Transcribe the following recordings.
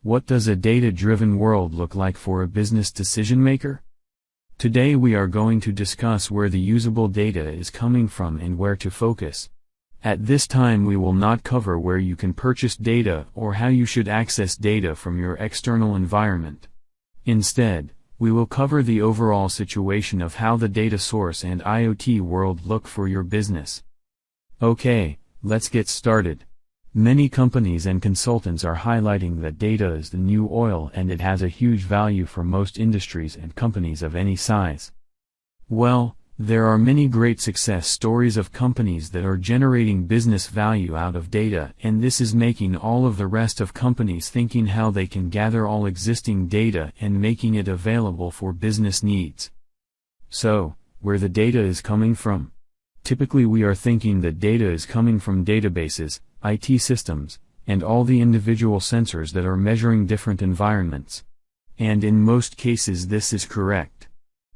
What does a data-driven world look like for a business decision maker? Today we are going to discuss where the usable data is coming from and where to focus. At this time we will not cover where you can purchase data or how you should access data from your external environment. Instead, we will cover the overall situation of how the data source and IoT world look for your business. Okay, let's get started. Many companies and consultants are highlighting that data is the new oil and it has a huge value for most industries and companies of any size. Well, there are many great success stories of companies that are generating business value out of data, and this is making all of the rest of companies thinking how they can gather all existing data and making it available for business needs. So, where the data is coming from? Typically we are thinking that data is coming from databases, IT systems, and all the individual sensors that are measuring different environments. And in most cases this is correct.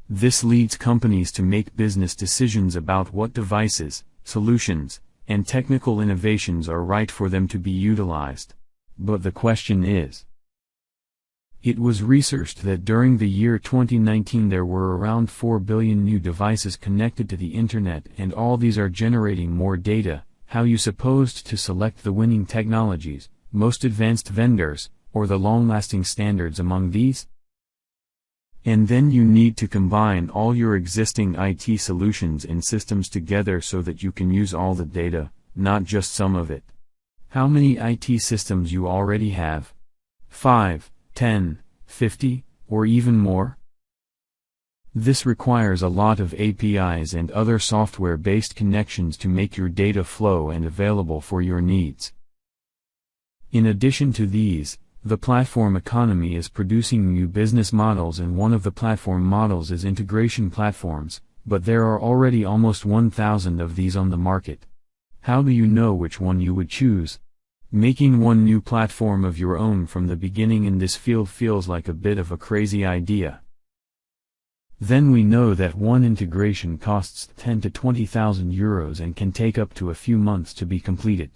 This leads companies to make business decisions about what devices, solutions, and technical innovations are right for them to be utilized. But the question is, it was researched that during the year 2019 there were around 4 billion new devices connected to the internet, and all these are generating more data. How you supposed to select the winning technologies, most advanced vendors, or the long-lasting standards among these? And then you need to combine all your existing IT solutions and systems together so that you can use all the data, not just some of it. How many IT systems you already have? 5, 10, 50, or even more? This requires a lot of APIs and other software-based connections to make your data flow and available for your needs. In addition to these, the platform economy is producing new business models, and one of the platform models is integration platforms, but there are already almost 1,000 of these on the market. How do you know which one you would choose? Making one new platform of your own from the beginning in this field feels like a bit of a crazy idea. Then we know that one integration costs 10 to 20,000 euros and can take up to a few months to be completed.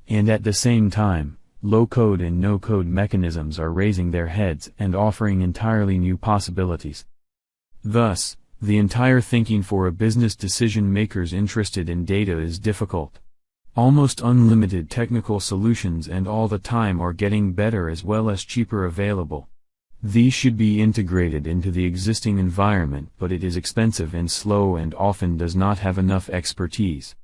And at the same time, low-code and no-code mechanisms are raising their heads and offering entirely new possibilities. Thus, the entire thinking for a business decision makers interested in data is difficult. Almost unlimited technical solutions and all the time are getting better as well as cheaper available. These should be integrated into the existing environment, but it is expensive and slow and often does not have enough expertise.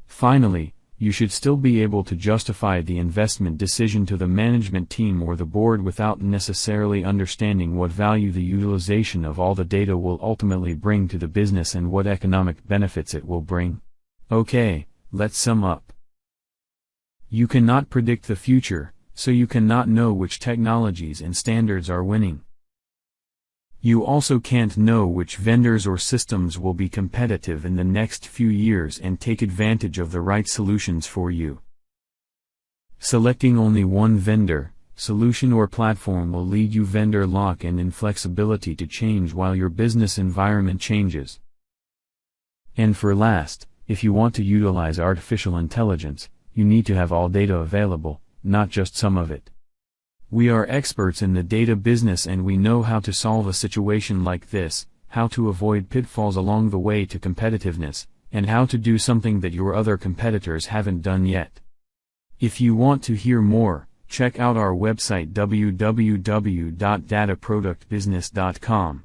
Finally, you should still be able to justify the investment decision to the management team or the board without necessarily understanding what value the utilization of all the data will ultimately bring to the business and what economic benefits it will bring. Okay, let's sum up. You cannot predict the future, so you cannot know which technologies and standards are winning. You also can't know which vendors or systems will be competitive in the next few years and take advantage of the right solutions for you. Selecting only one vendor, solution or platform will lead you vendor lock and inflexibility to change while your business environment changes. And for last, if you want to utilize artificial intelligence, you need to have all data available, not just some of it. We are experts in the data business and we know how to solve a situation like this, how to avoid pitfalls along the way to competitiveness, and how to do something that your other competitors haven't done yet. If you want to hear more, check out our website www.dataproductbusiness.com.